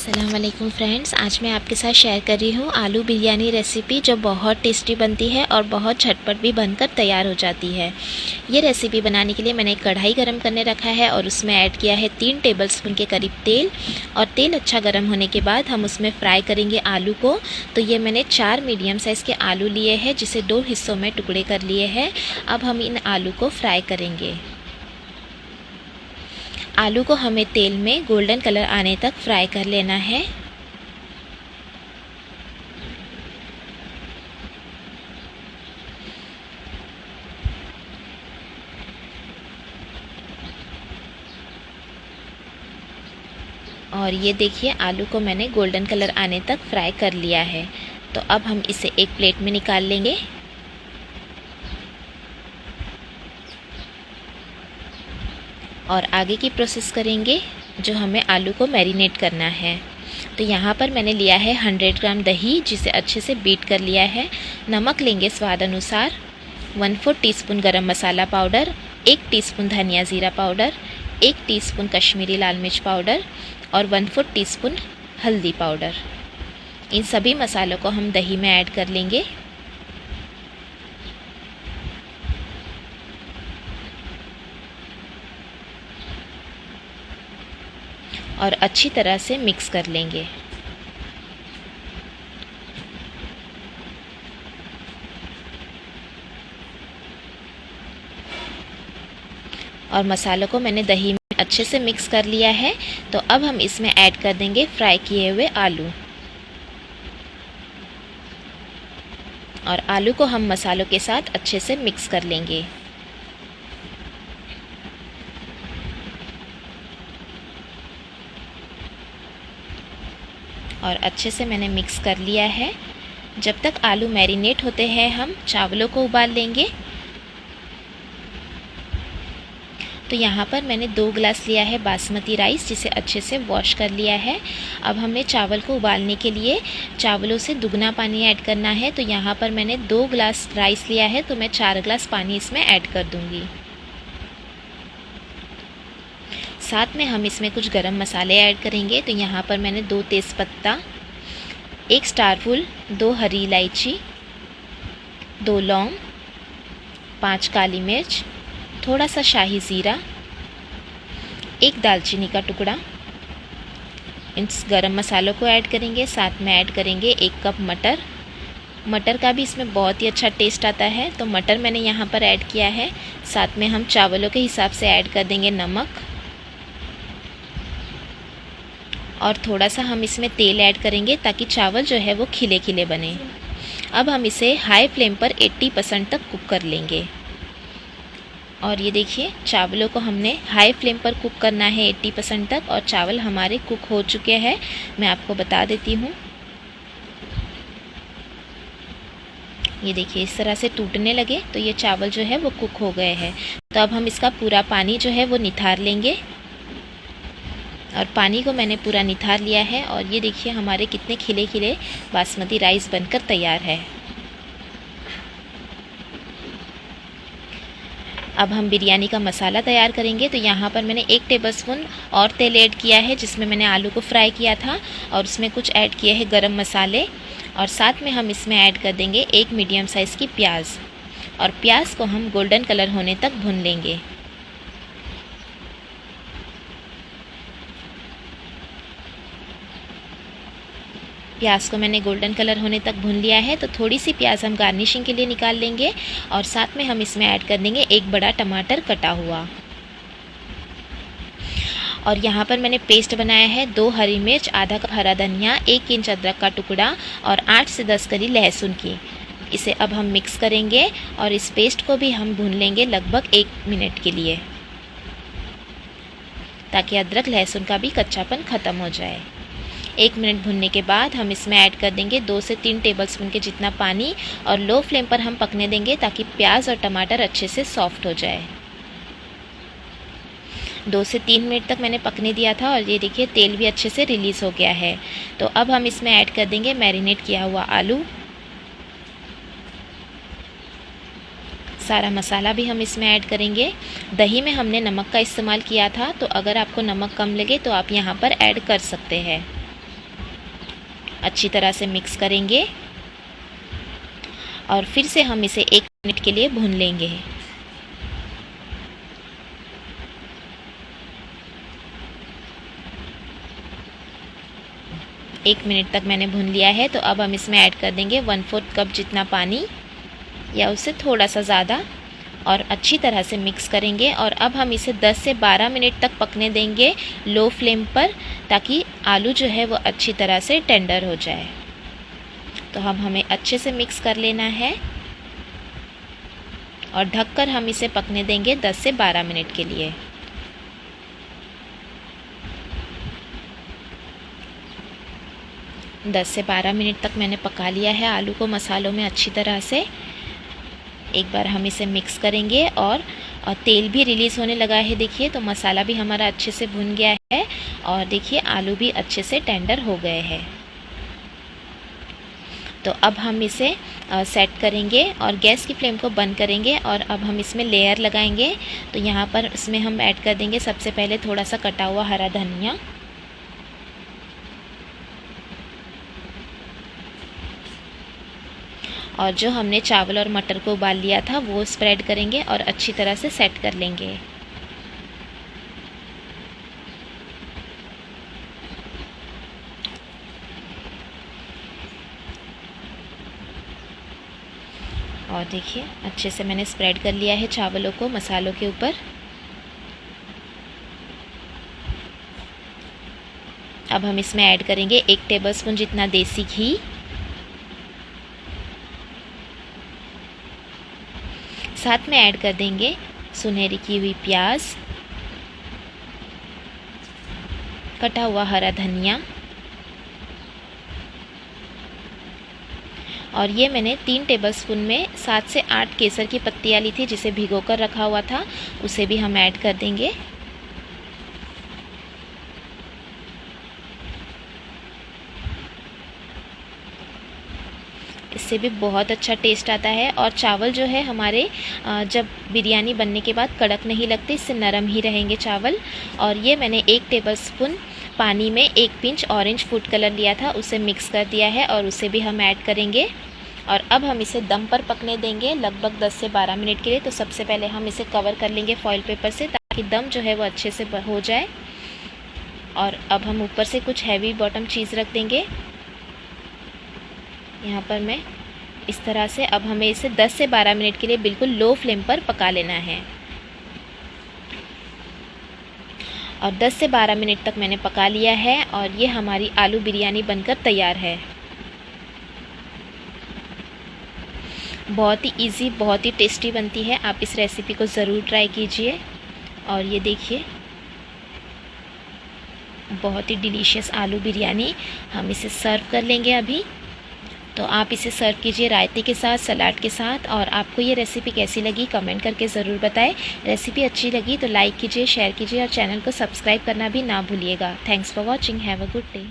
अस्सलाम वालेकुम फ्रेंड्स, आज मैं आपके साथ शेयर कर रही हूँ आलू बिरयानी रेसिपी जो बहुत टेस्टी बनती है और बहुत झटपट भी बनकर तैयार हो जाती है। ये रेसिपी बनाने के लिए मैंने एक कढ़ाई गरम करने रखा है और उसमें ऐड किया है 3 टेबलस्पून के करीब तेल। और तेल अच्छा गरम होने के बाद हम उसमें फ्राई करेंगे आलू को। तो ये मैंने 4 मीडियम साइज़ के आलू लिए हैं जिसे 2 हिस्सों में टुकड़े कर लिए हैं। अब हम इन आलू को फ्राई करेंगे। आलू को हमें तेल में गोल्डन कलर आने तक फ्राई कर लेना है। और ये देखिए आलू को मैंने गोल्डन कलर आने तक फ्राई कर लिया है। तो अब हम इसे एक प्लेट में निकाल लेंगे। और आगे की प्रोसेस करेंगे जो हमें आलू को मैरिनेट करना है। तो यहाँ पर मैंने लिया है 100 ग्राम दही जिसे अच्छे से बीट कर लिया है। नमक लेंगे स्वाद अनुसार, 1/4 टीस्पून गरम मसाला पाउडर, 1 टीस्पून धनिया ज़ीरा पाउडर, 1 टीस्पून कश्मीरी लाल मिर्च पाउडर और 1/4 टीस्पून हल्दी पाउडर। इन सभी मसालों को हम दही में ऐड कर लेंगे और अच्छी तरह से मिक्स कर लेंगे। और मसालों को मैंने दही में अच्छे से मिक्स कर लिया है। तो अब हम इसमें ऐड कर देंगे फ्राई किए हुए आलू। और आलू को हम मसालों के साथ अच्छे से मिक्स कर लेंगे। और अच्छे से मैंने मिक्स कर लिया है। जब तक आलू मैरिनेट होते हैं हम चावलों को उबाल लेंगे। तो यहाँ पर मैंने 2 गिलास लिया है बासमती राइस जिसे अच्छे से वॉश कर लिया है। अब हमें चावल को उबालने के लिए चावलों से दुगना पानी ऐड करना है। तो यहाँ पर मैंने 2 गिलास राइस लिया है तो मैं 4 गिलास पानी इसमें ऐड कर दूँगी। साथ में हम इसमें कुछ गरम मसाले ऐड करेंगे। तो यहाँ पर मैंने 2 तेज़पत्ता, 1 स्टार फूल, 2 हरी इलायची, 2 लौंग, 5 काली मिर्च, थोड़ा सा शाही ज़ीरा, 1 दालचीनी का टुकड़ा। इन गरम मसालों को ऐड करेंगे। साथ में ऐड करेंगे 1 कप मटर। मटर का भी इसमें बहुत ही अच्छा टेस्ट आता है तो मटर मैंने यहाँ पर ऐड किया है। साथ में हम चावलों के हिसाब से ऐड कर देंगे नमक। और थोड़ा सा हम इसमें तेल ऐड करेंगे ताकि चावल जो है वो खिले खिले बने। अब हम इसे हाई फ्लेम पर 80% तक कुक कर लेंगे। और ये देखिए चावलों को हमने हाई फ्लेम पर कुक करना है 80% तक। और चावल हमारे कुक हो चुके हैं, मैं आपको बता देती हूँ। ये देखिए इस तरह से टूटने लगे तो ये चावल जो है वो कुक हो गए हैं। तो अब हम इसका पूरा पानी जो है वो निथार लेंगे। और पानी को मैंने पूरा निथार लिया है। और ये देखिए हमारे कितने खिले खिले बासमती राइस बनकर तैयार है। अब हम बिरयानी का मसाला तैयार करेंगे। तो यहाँ पर मैंने 1 टेबलस्पून और तेल ऐड किया है जिसमें मैंने आलू को फ्राई किया था। और उसमें कुछ ऐड किए हैं गरम मसाले। और साथ में हम इसमें ऐड कर देंगे 1 मीडियम साइज़ की प्याज। और प्याज को हम गोल्डन कलर होने तक भून लेंगे। प्याज को मैंने गोल्डन कलर होने तक भून लिया है। तो थोड़ी सी प्याज हम गार्निशिंग के लिए निकाल लेंगे। और साथ में हम इसमें ऐड कर देंगे 1 बड़ा टमाटर कटा हुआ। और यहाँ पर मैंने पेस्ट बनाया है 2 हरी मिर्च, आधा कप हरा धनिया, 1 इंच अदरक का टुकड़ा और 8 से 10 कली लहसुन की। इसे अब हम मिक्स करेंगे और इस पेस्ट को भी हम भून लेंगे लगभग 1 मिनट के लिए ताकि अदरक लहसुन का भी कच्चापन ख़त्म हो जाए। 1 मिनट भुनने के बाद हम इसमें ऐड कर देंगे 2 से 3 टेबलस्पून के जितना पानी। और लो फ्लेम पर हम पकने देंगे ताकि प्याज और टमाटर अच्छे से सॉफ्ट हो जाए। 2 से 3 मिनट तक मैंने पकने दिया था और ये देखिए तेल भी अच्छे से रिलीज़ हो गया है। तो अब हम इसमें ऐड कर देंगे मैरिनेट किया हुआ आलू। सारा मसाला भी हम इसमें ऐड करेंगे। दही में हमने नमक का इस्तेमाल किया था तो अगर आपको नमक कम लगे तो आप यहाँ पर ऐड कर सकते हैं। अच्छी तरह से मिक्स करेंगे और फिर से हम इसे 1 मिनट के लिए भून लेंगे। एक मिनट तक मैंने भून लिया है। तो अब हम इसमें ऐड कर देंगे 1/4 कप जितना पानी या उससे थोड़ा सा ज़्यादा और अच्छी तरह से मिक्स करेंगे। और अब हम इसे 10 से 12 मिनट तक पकने देंगे लो फ्लेम पर, ताकि आलू जो है वो अच्छी तरह से टेंडर हो जाए। तो हमें अच्छे से मिक्स कर लेना है और ढककर हम इसे पकने देंगे 10 से 12 मिनट के लिए। दस से 12 मिनट तक मैंने पका लिया है आलू को मसालों में अच्छी तरह से। एक बार हम इसे मिक्स करेंगे और तेल भी रिलीज़ होने लगा है। देखिए, तो मसाला भी हमारा अच्छे से भुन गया है और देखिए आलू भी अच्छे से टेंडर हो गए हैं। तो अब हम इसे सेट करेंगे और गैस की फ्लेम को बंद करेंगे और अब हम इसमें लेयर लगाएंगे। तो यहाँ पर इसमें हम ऐड कर देंगे सबसे पहले थोड़ा सा कटा हुआ हरा धनिया, और जो हमने चावल और मटर को उबाल लिया था वो स्प्रेड करेंगे और अच्छी तरह से सेट कर लेंगे। और देखिए अच्छे से मैंने स्प्रेड कर लिया है चावलों को मसालों के ऊपर। अब हम इसमें ऐड करेंगे 1 टेबलस्पून जितना देसी घी, साथ में ऐड कर देंगे सुनहरी की हुई प्याज, कटा हुआ हरा धनिया, और ये मैंने 3 टेबलस्पून में 7 से 8 केसर की पत्तियाँ ली थी जिसे भिगोकर रखा हुआ था, उसे भी हम ऐड कर देंगे। इससे भी बहुत अच्छा टेस्ट आता है और चावल जो है हमारे जब बिरयानी बनने के बाद कड़क नहीं लगते, इससे नरम ही रहेंगे चावल। और ये मैंने 1 टेबलस्पून पानी में 1 पिंच ऑरेंज फूड कलर लिया था, उसे मिक्स कर दिया है और उसे भी हम ऐड करेंगे। और अब हम इसे दम पर पकने देंगे लगभग 10 से 12 मिनट के लिए। तो सबसे पहले हम इसे कवर कर लेंगे फॉइल पेपर से, ताकि दम जो है वो अच्छे से हो जाए। और अब हम ऊपर से कुछ हैवी बॉटम चीज़ रख देंगे यहाँ पर मैं इस तरह से। अब हमें इसे 10 से 12 मिनट के लिए बिल्कुल लो फ्लेम पर पका लेना है। और 10 से 12 मिनट तक मैंने पका लिया है और ये हमारी आलू बिरयानी बनकर तैयार है। बहुत ही इजी, बहुत ही टेस्टी बनती है। आप इस रेसिपी को ज़रूर ट्राई कीजिए। और ये देखिए बहुत ही डिलीशियस आलू बिरयानी। हम इसे सर्व कर लेंगे अभी। तो आप इसे सर्व कीजिए रायते के साथ, सलाद के साथ। और आपको ये रेसिपी कैसी लगी कमेंट करके ज़रूर बताएं। रेसिपी अच्छी लगी तो लाइक कीजिए, शेयर कीजिए और चैनल को सब्सक्राइब करना भी ना भूलिएगा। Thanks for watching. Have a good day.